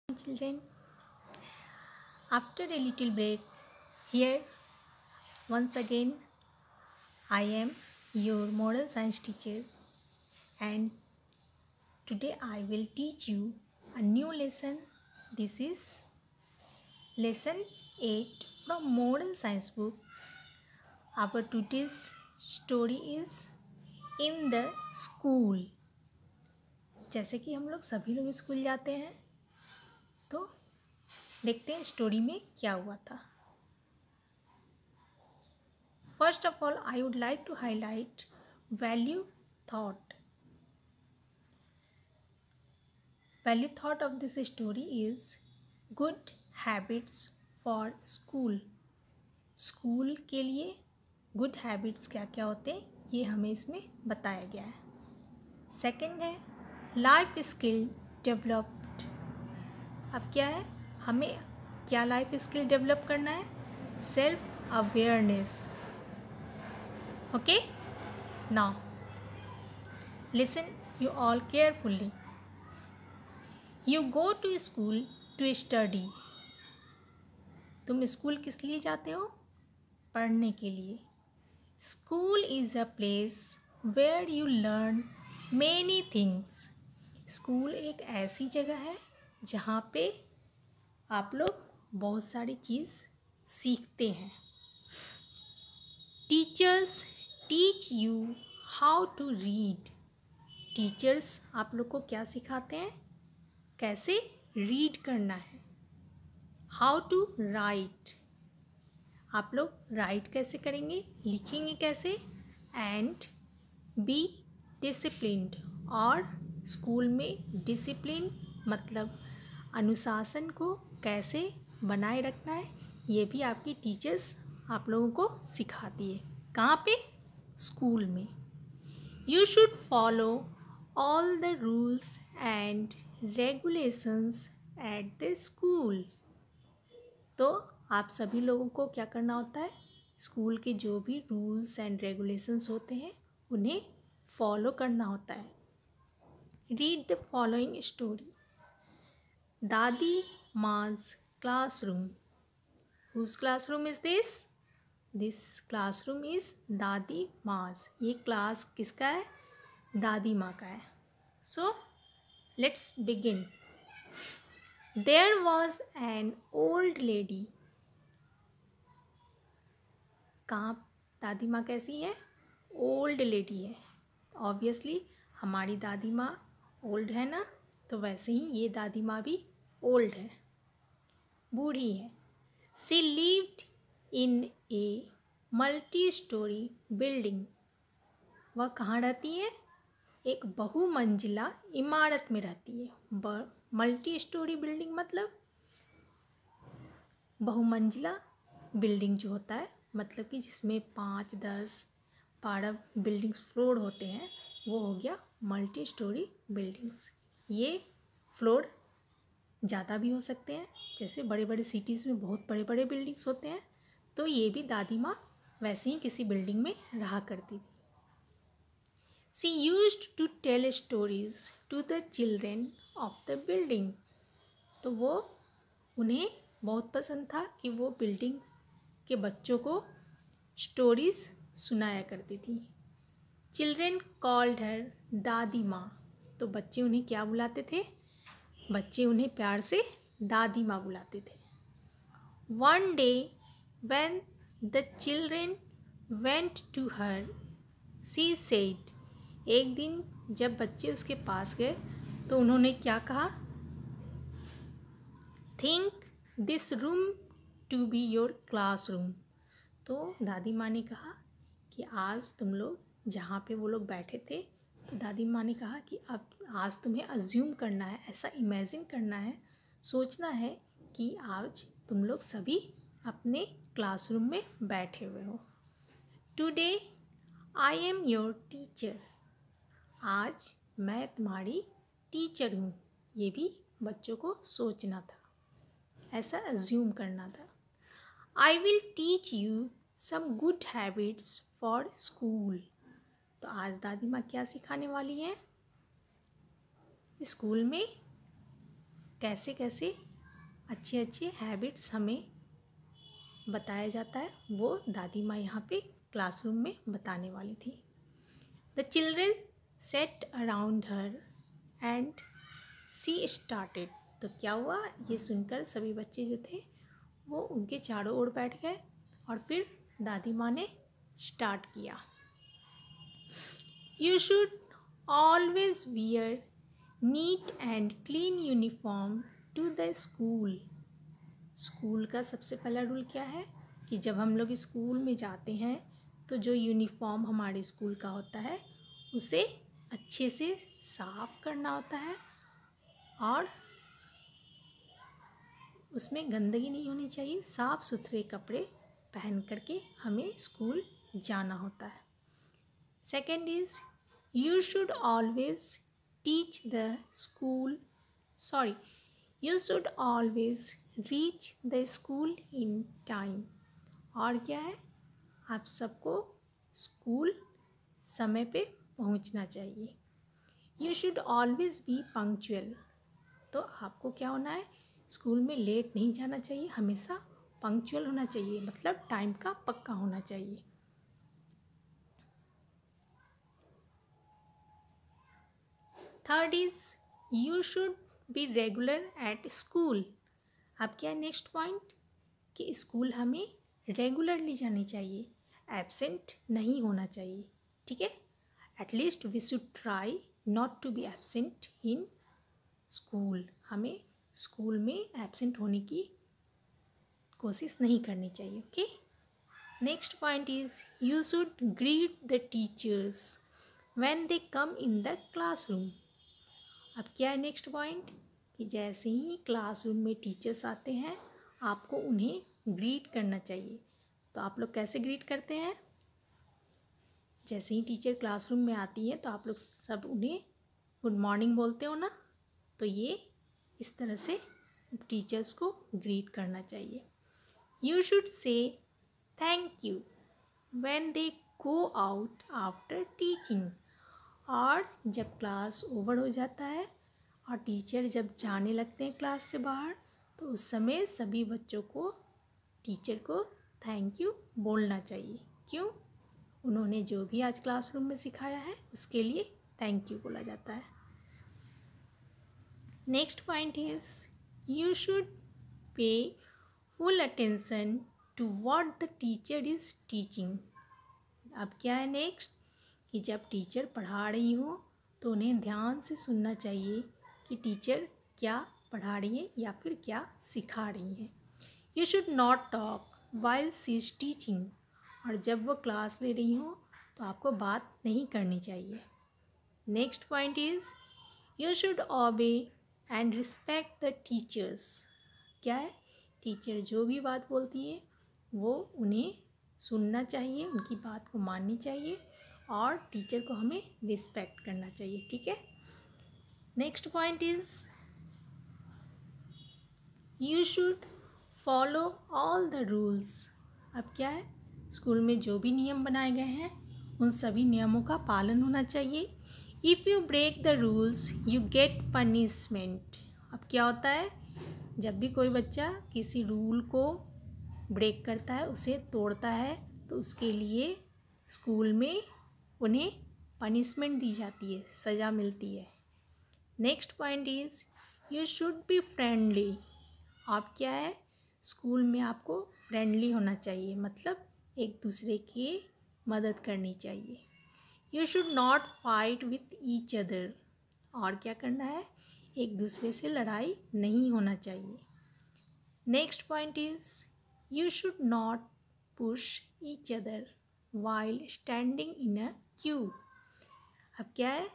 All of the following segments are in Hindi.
Children, after a little break, here once again I am your model science teacher, and today I will teach you a new lesson. This is lesson 8 from model science book. Our today's story is in the school. जैसे कि हम लोग सभी लोग स्कूल जाते हैं, तो देखते हैं स्टोरी में क्या हुआ था. First of all, I would like to highlight value thought. Value thought of this story is good habits for school. School के लिए गुड हैबिट्स क्या क्या होते हैं ये हमें इसमें बताया गया है. सेकंड है लाइफ स्किल डेवलप्ड. अब क्या है, हमें क्या लाइफ स्किल डेवलप करना है? Self awareness. Okay, now listen you all carefully. You go to school to study. तुम स्कूल किस लिए जाते हो? पढ़ने के लिए. School is a place where you learn many things. School एक ऐसी जगह है जहाँ पे आप लोग बहुत सारी चीज़ सीखते हैं. Teachers teach you how to read. Teachers आप लोग को क्या सिखाते हैं? कैसे रीड करना है. How to write. आप लोग राइट कैसे करेंगे, लिखेंगे कैसे. And be disciplined. और स्कूल में डिसिप्लिन मतलब अनुशासन को कैसे बनाए रखना है, ये भी आपकी टीचर्स आप लोगों को सिखाती है. कहाँ पे? स्कूल में. You should follow all the rules and regulations at the school. तो आप सभी लोगों को क्या करना होता है? स्कूल के जो भी रूल्स एंड रेगुलेशंस होते हैं उन्हें फॉलो करना होता है. Read the following story. दादी माँ's classroom. Whose classroom is this? This classroom is दादी माँ's. ये क्लास किसका है? दादी माँ का है. So let's begin. There was an old lady. कहाँ दादी माँ कैसी है? ओल्ड लेडी है. ऑब्वियसली हमारी दादी माँ ओल्ड है ना, तो वैसे ही ये दादी माँ भी ओल्ड है, बूढ़ी है. She lived in a multi storey building. वह कहाँ रहती है? एक बहुमंजिला इमारत में रहती है. मल्टी स्टोरी बिल्डिंग मतलब बहुमंजिला बिल्डिंग जो होता है, मतलब कि जिसमें 5, 10, 12 बिल्डिंग्स फ्लोर होते हैं, वो हो गया मल्टी स्टोरी बिल्डिंग्स. ये फ्लोर ज़्यादा भी हो सकते हैं, जैसे बड़े बड़े सिटीज़ में बहुत बड़े बड़े बिल्डिंग्स होते हैं. तो ये भी दादी माँ वैसे ही किसी बिल्डिंग में रहा करती थी. She used to tell stories to the children of the building. तो वो उन्हें बहुत पसंद था कि वो बिल्डिंग के बच्चों को स्टोरीज सुनाया करती थी. चिल्ड्रेन कॉल्ड हर दादी माँ. तो बच्चे उन्हें क्या बुलाते थे? बच्चे उन्हें प्यार से दादी माँ बुलाते थे. One day when the children went to her she said. एक दिन जब बच्चे उसके पास गए तो उन्होंने क्या कहा? Think this room to be your classroom. तो दादी माँ ने कहा कि आज तुम लोग जहाँ पे वो लोग बैठे थे, तो दादी माँ ने कहा कि अब आज तुम्हें अज्यूम करना है, ऐसा इमेजिन करना है, सोचना है कि आज तुम लोग सभी अपने क्लासरूम में बैठे हुए हो. Today I am your teacher. आज मैं तुम्हारी टीचर हूँ. ये भी बच्चों को सोचना था, ऐसा अज्यूम करना था. I will teach you some good habits for school. तो आज दादी माँ क्या सिखाने वाली हैं? स्कूल में कैसे कैसे अच्छे अच्छे हैबिट्स हमें बताया जाता है, वो दादी माँ यहाँ पे क्लासरूम में बताने वाली थी। The children sat around her and she started. तो क्या हुआ, ये सुनकर सभी बच्चे जो थे वो उनके चारों ओर बैठ गए और फिर दादी माँ ने स्टार्ट किया। You should always wear neat and clean uniform to the school. School का सबसे पहला रूल क्या है कि जब हम लोग स्कूल में जाते हैं तो जो यूनिफॉर्म हमारे स्कूल का होता है उसे अच्छे से साफ करना होता है और उसमें गंदगी नहीं होनी चाहिए। साफ़ सुथरे कपड़े पहन करके हमें स्कूल जाना होता है। Second is you should always teach the school you should always reach the school in time. और क्या है, आप सबको स्कूल समय पे पहुंचना चाहिए। You should always be punctual. तो आपको क्या होना है, स्कूल में लेट नहीं जाना चाहिए, हमेशा पंक्चुअल होना चाहिए, मतलब टाइम का पक्का होना चाहिए। Third is you should be regular at school. अब क्या है नेक्स्ट पॉइंट कि स्कूल हमें रेगुलरली जानी चाहिए, एब्सेंट नहीं होना चाहिए, ठीक है। At least we should try not to be absent in school. हमें स्कूल में एब्सेंट होने की कोशिश नहीं करनी चाहिए, okay. Next point is you should greet the teachers when they come in the classroom. अब क्या है नेक्स्ट पॉइंट कि जैसे ही क्लासरूम में टीचर्स आते हैं आपको उन्हें ग्रीट करना चाहिए। तो आप लोग कैसे ग्रीट करते हैं, जैसे ही टीचर क्लासरूम में आती है तो आप लोग सब उन्हें गुड मॉर्निंग बोलते हो ना, तो ये इस तरह से टीचर्स को ग्रीट करना चाहिए। You should say thank you when they go out after teaching. और जब क्लास ओवर हो जाता है और टीचर जब जाने लगते हैं क्लास से बाहर, तो उस समय सभी बच्चों को टीचर को थैंक यू बोलना चाहिए। क्यों, उन्होंने जो भी आज क्लासरूम में सिखाया है उसके लिए थैंक यू बोला जाता है। Next point is you should pay full attention to what the teacher is teaching. अब क्या है नेक्स्ट कि जब टीचर पढ़ा रही हो तो उन्हें ध्यान से सुनना चाहिए कि टीचर क्या पढ़ा रही है या फिर क्या सिखा रही है। You should not talk while she is teaching. और जब वो क्लास ले रही हो तो आपको बात नहीं करनी चाहिए। Next point is you should ओबे एंड रिस्पेक्ट द टीचर्स। क्या है, टीचर जो भी बात बोलती है वो उन्हें सुनना चाहिए, उनकी बात को माननी चाहिए और टीचर को हमें रिस्पेक्ट करना चाहिए, ठीक है। Next point is you should follow all the rules. अब क्या है, स्कूल में जो भी नियम बनाए गए हैं उन सभी नियमों का पालन होना चाहिए। If you break the rules you get punishment. अब क्या होता है, जब भी कोई बच्चा किसी रूल को ब्रेक करता है, उसे तोड़ता है, तो उसके लिए स्कूल में उन्हें पनिशमेंट दी जाती है, सज़ा मिलती है। Next point is you should be friendly. आप क्या है, स्कूल में आपको फ्रेंडली होना चाहिए, मतलब एक दूसरे की मदद करनी चाहिए। You should not fight with each other. और क्या करना है, एक दूसरे से लड़ाई नहीं होना चाहिए। Next point is you should not push each other while standing in a Q. अब क्या है,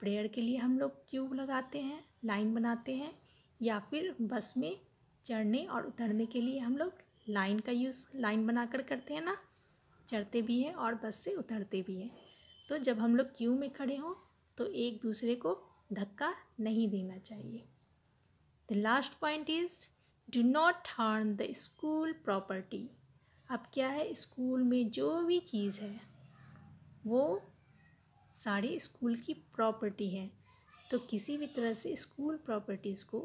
प्रेयर के लिए हम लोग क्यू लगाते हैं, लाइन बनाते हैं, या फिर बस में चढ़ने और उतरने के लिए हम लोग लाइन बनाकर करते हैं ना, चढ़ते भी हैं और बस से उतरते भी हैं। तो जब हम लोग क्यू में खड़े हों तो एक दूसरे को धक्का नहीं देना चाहिए। The last point is do not harm the school property. अब क्या है, स्कूल में जो भी चीज़ है वो सारी स्कूल की प्रॉपर्टी है, तो किसी भी तरह से स्कूल प्रॉपर्टीज़ को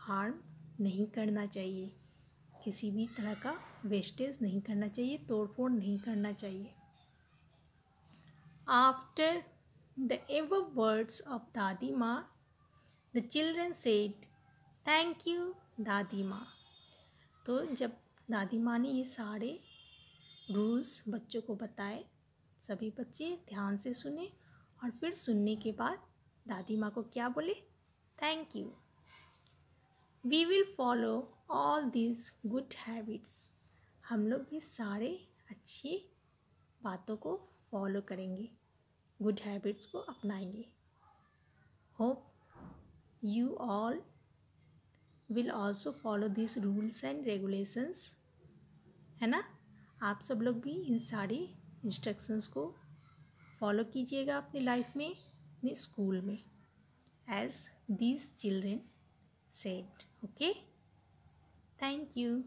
हार्म नहीं करना चाहिए, किसी भी तरह का वेस्टेज नहीं करना चाहिए, तोड़फोड़ नहीं करना चाहिए। After the ever words of दादी माँ, the children said thank you दादी माँ। तो जब दादी माँ ने ये सारे रूल्स बच्चों को बताए, सभी बच्चे ध्यान से सुने और फिर सुनने के बाद दादी माँ को क्या बोले? Thank you. We will follow all these good habits. हम लोग ये सारे अच्छी बातों को फॉलो करेंगे, गुड हैबिट्स को अपनाएंगे। Hope you all will also follow this rules and regulations, है ना। आप सब लोग भी इन सारी इंस्ट्रक्शंस को फॉलो कीजिएगा अपनी लाइफ में, अपने स्कूल में, as these children said. Okay, thank you.